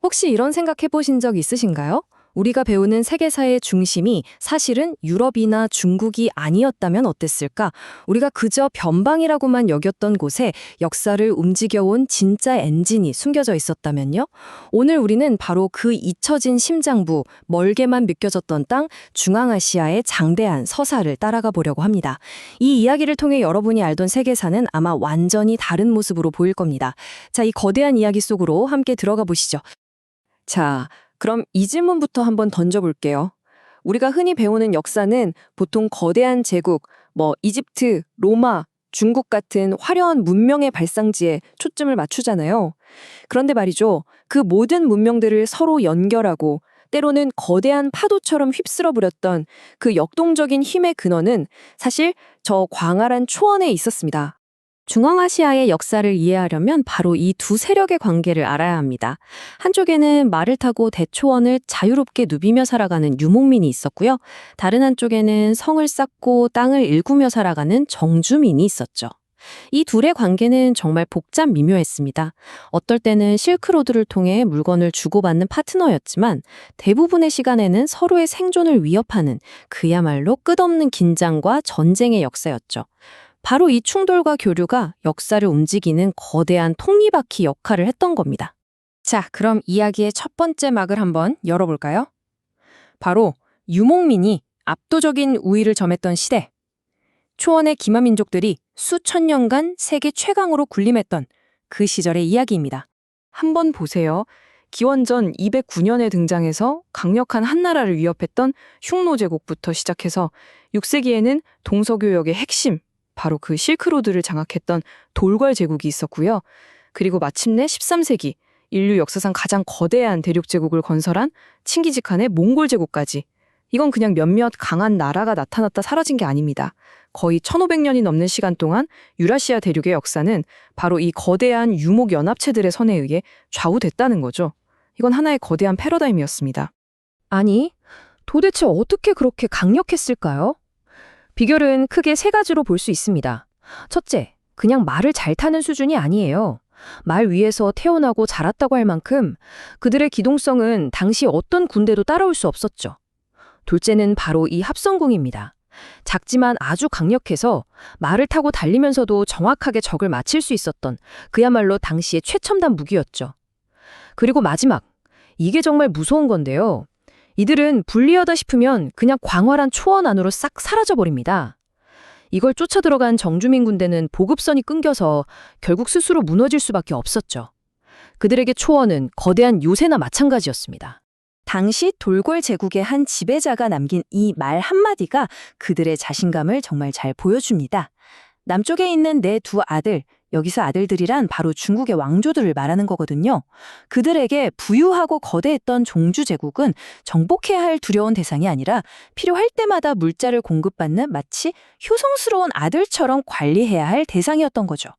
혹시 이런 생각해 보신 적 있으신가요? 우리가 배우는 세계사의 중심이 사실은 유럽이나 중국이 아니었다면 어땠을까? 우리가 그저 변방이라고만 여겼던 곳에 역사를 움직여온 진짜 엔진이 숨겨져 있었다면요? 오늘 우리는 바로 그 잊혀진 심장부, 멀게만 느껴졌던 땅, 중앙아시아의 장대한 서사를 따라가 보려고 합니다. 이 이야기를 통해 여러분이 알던 세계사는 아마 완전히 다른 모습으로 보일 겁니다. 자, 이 거대한 이야기 속으로 함께 들어가 보시죠. 자, 그럼 이 질문부터 한번 던져볼게요. 우리가 흔히 배우는 역사는 보통 거대한 제국, 이집트, 로마, 중국 같은 화려한 문명의 발상지에 초점을 맞추잖아요. 그런데 말이죠. 그 모든 문명들을 서로 연결하고 때로는 거대한 파도처럼 휩쓸어 버렸던 그 역동적인 힘의 근원은 사실 저 광활한 초원에 있었습니다. 중앙아시아의 역사를 이해하려면 바로 이 두 세력의 관계를 알아야 합니다. 한쪽에는 말을 타고 대초원을 자유롭게 누비며 살아가는 유목민이 있었고요. 다른 한쪽에는 성을 쌓고 땅을 일구며 살아가는 정주민이 있었죠. 이 둘의 관계는 정말 복잡 미묘했습니다. 어떨 때는 실크로드를 통해 물건을 주고받는 파트너였지만 대부분의 시간에는 서로의 생존을 위협하는 그야말로 끝없는 긴장과 전쟁의 역사였죠. 바로 이 충돌과 교류가 역사를 움직이는 거대한 톱니바퀴 역할을 했던 겁니다. 자, 그럼 이야기의 첫 번째 막을 한번 열어볼까요? 바로 유목민이 압도적인 우위를 점했던 시대. 초원의 기마민족들이 수천 년간 세계 최강으로 군림했던 그 시절의 이야기입니다. 한번 보세요. 기원전 209년에 등장해서 강력한 한나라를 위협했던 흉노 제국부터 시작해서 6세기에는 동서교역의 핵심, 바로 그 실크로드를 장악했던 돌궐 제국이 있었고요. 그리고 마침내 13세기 인류 역사상 가장 거대한 대륙 제국을 건설한 칭기즈칸의 몽골 제국까지. 이건 그냥 몇몇 강한 나라가 나타났다 사라진 게 아닙니다. 거의 1500년이 넘는 시간 동안 유라시아 대륙의 역사는 바로 이 거대한 유목 연합체들의 선에 의해 좌우됐다는 거죠. 이건 하나의 거대한 패러다임이었습니다. 아니, 도대체 어떻게 그렇게 강력했을까요? 비결은 크게 세 가지로 볼 수 있습니다. 첫째, 그냥 말을 잘 타는 수준이 아니에요. 말 위에서 태어나고 자랐다고 할 만큼 그들의 기동성은 당시 어떤 군대도 따라올 수 없었죠. 둘째는 바로 이 합성궁입니다. 작지만 아주 강력해서 말을 타고 달리면서도 정확하게 적을 맞힐 수 있었던 그야말로 당시의 최첨단 무기였죠. 그리고 마지막, 이게 정말 무서운 건데요. 이들은 불리하다 싶으면 그냥 광활한 초원 안으로 싹 사라져버립니다. 이걸 쫓아 들어간 정주민 군대는 보급선이 끊겨서 결국 스스로 무너질 수밖에 없었죠. 그들에게 초원은 거대한 요새나 마찬가지였습니다. 당시 돌궐 제국의 한 지배자가 남긴 이 말 한마디가 그들의 자신감을 정말 잘 보여줍니다. 남쪽에 있는 내 두 아들, 여기서 아들들이란 바로 중국의 왕조들을 말하는 거거든요. 그들에게 부유하고 거대했던 종주 제국은 정복해야 할 두려운 대상이 아니라 필요할 때마다 물자를 공급받는 마치 효성스러운 아들처럼 관리해야 할 대상이었던 거죠.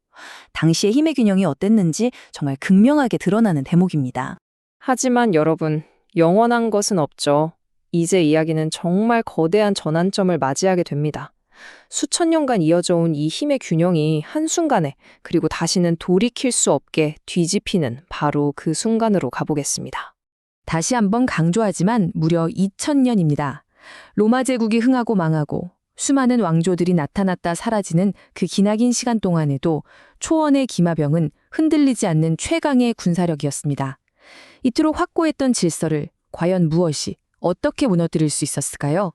당시의 힘의 균형이 어땠는지 정말 극명하게 드러나는 대목입니다. 하지만 여러분, 영원한 것은 없죠. 이제 이야기는 정말 거대한 전환점을 맞이하게 됩니다. 수천 년간 이어져 온 이 힘의 균형이 한순간에 그리고 다시는 돌이킬 수 없게 뒤집히는 바로 그 순간으로 가보겠습니다. 다시 한번 강조하지만 무려 2000년입니다. 로마 제국이 흥하고 망하고 수많은 왕조들이 나타났다 사라지는 그 기나긴 시간 동안에도 초원의 기마병은 흔들리지 않는 최강의 군사력이었습니다. 이토록 확고했던 질서를 과연 무엇이 어떻게 무너뜨릴 수 있었을까요?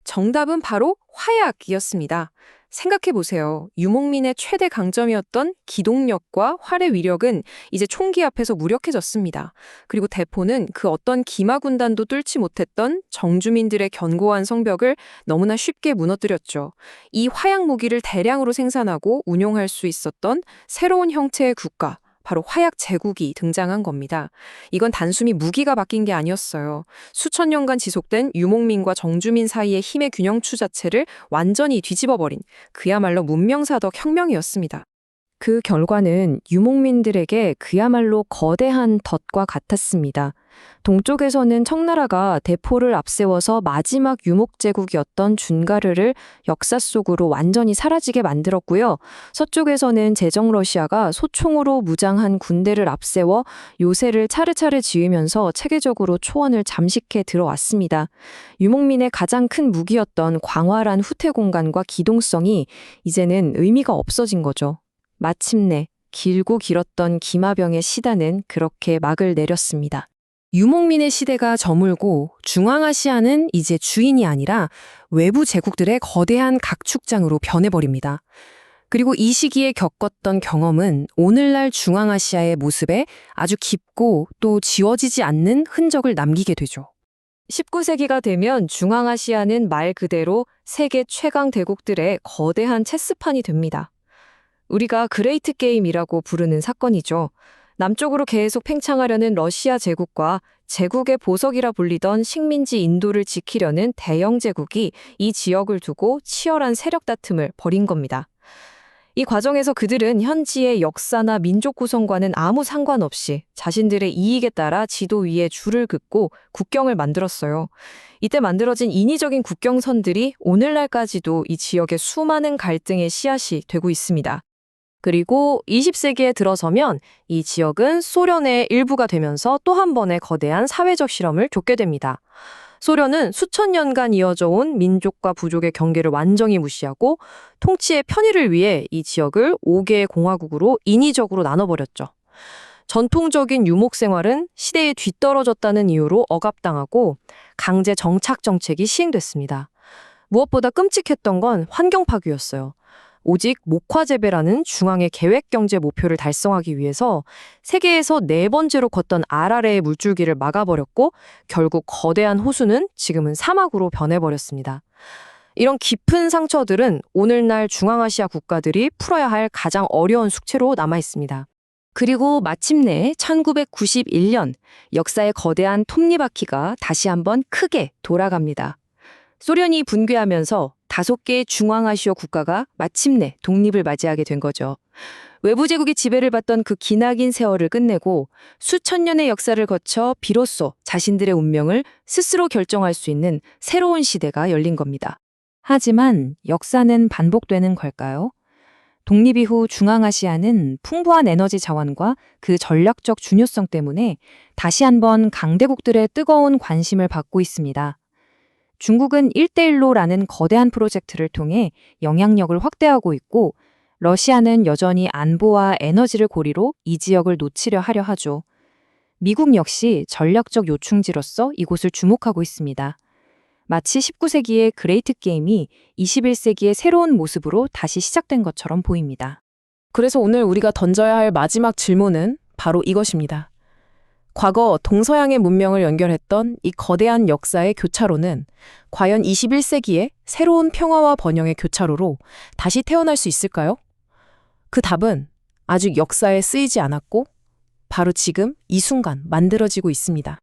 정답은 바로 화약이었습니다. 생각해보세요. 유목민의 최대 강점이었던 기동력과 활의 위력은 이제 총기 앞에서 무력해졌습니다. 그리고 대포는 그 어떤 기마 군단도 뚫지 못했던 정주민들의 견고한 성벽을 너무나 쉽게 무너뜨렸죠. 이 화약 무기를 대량으로 생산하고 운용할 수 있었던 새로운 형태의 국가, 바로 화약 제국이 등장한 겁니다. 이건 단순히 무기가 바뀐 게 아니었어요. 수천 년간 지속된 유목민과 정주민 사이의 힘의 균형추 자체를 완전히 뒤집어버린 그야말로 문명사적 혁명이었습니다. 그 결과는 유목민들에게 그야말로 거대한 덫과 같았습니다. 동쪽에서는 청나라가 대포를 앞세워서 마지막 유목제국이었던 준가르를 역사 속으로 완전히 사라지게 만들었고요. 서쪽에서는 제정 러시아가 소총으로 무장한 군대를 앞세워 요새를 차례차례 지으면서 체계적으로 초원을 잠식해 들어왔습니다. 유목민의 가장 큰 무기였던 광활한 후퇴 공간과 기동성이 이제는 의미가 없어진 거죠. 마침내 길고 길었던 기마병의 시대는 그렇게 막을 내렸습니다. 유목민의 시대가 저물고 중앙아시아는 이제 주인이 아니라 외부 제국들의 거대한 각축장으로 변해버립니다. 그리고 이 시기에 겪었던 경험은 오늘날 중앙아시아의 모습에 아주 깊고 또 지워지지 않는 흔적을 남기게 되죠. 19세기가 되면 중앙아시아는 말 그대로 세계 최강 대국들의 거대한 체스판이 됩니다. 우리가 그레이트 게임이라고 부르는 사건이죠. 남쪽으로 계속 팽창하려는 러시아 제국과 제국의 보석이라 불리던 식민지 인도를 지키려는 대영 제국이 이 지역을 두고 치열한 세력 다툼을 벌인 겁니다. 이 과정에서 그들은 현지의 역사나 민족 구성과는 아무 상관없이 자신들의 이익에 따라 지도 위에 줄을 긋고 국경을 만들었어요. 이때 만들어진 인위적인 국경선들이 오늘날까지도 이 지역의 수많은 갈등의 씨앗이 되고 있습니다. 그리고 20세기에 들어서면 이 지역은 소련의 일부가 되면서 또 한 번의 거대한 사회적 실험을 겪게 됩니다. 소련은 수천 년간 이어져 온 민족과 부족의 경계를 완전히 무시하고 통치의 편의를 위해 이 지역을 5개의 공화국으로 인위적으로 나눠버렸죠. 전통적인 유목 생활은 시대에 뒤떨어졌다는 이유로 억압당하고 강제 정착 정책이 시행됐습니다. 무엇보다 끔찍했던 건 환경 파괴였어요. 오직 목화재배라는 중앙의 계획경제 목표를 달성하기 위해서 세계에서 4번째로 컸던 아라레의 물줄기를 막아버렸고 결국 거대한 호수는 지금은 사막으로 변해버렸습니다. 이런 깊은 상처들은 오늘날 중앙아시아 국가들이 풀어야 할 가장 어려운 숙제로 남아있습니다. 그리고 마침내 1991년 역사의 거대한 톱니바퀴가 다시 한번 크게 돌아갑니다. 소련이 붕괴하면서 5개의 중앙아시아 국가가 마침내 독립을 맞이하게 된 거죠. 외부 제국의 지배를 받던 그 기나긴 세월을 끝내고 수천 년의 역사를 거쳐 비로소 자신들의 운명을 스스로 결정할 수 있는 새로운 시대가 열린 겁니다. 하지만 역사는 반복되는 걸까요? 독립 이후 중앙아시아는 풍부한 에너지 자원과 그 전략적 중요성 때문에 다시 한번 강대국들의 뜨거운 관심을 받고 있습니다. 중국은 1대1로라는 거대한 프로젝트를 통해 영향력을 확대하고 있고 러시아는 여전히 안보와 에너지를 고리로 이 지역을 놓치려 하려 하죠. 미국 역시 전략적 요충지로서 이곳을 주목하고 있습니다. 마치 19세기의 그레이트 게임이 21세기의 새로운 모습으로 다시 시작된 것처럼 보입니다. 그래서 오늘 우리가 던져야 할 마지막 질문은 바로 이것입니다. 과거 동서양의 문명을 연결했던 이 거대한 역사의 교차로는 과연 21세기의 새로운 평화와 번영의 교차로로 다시 태어날 수 있을까요? 그 답은 아직 역사에 쓰이지 않았고 바로 지금 이 순간 만들어지고 있습니다.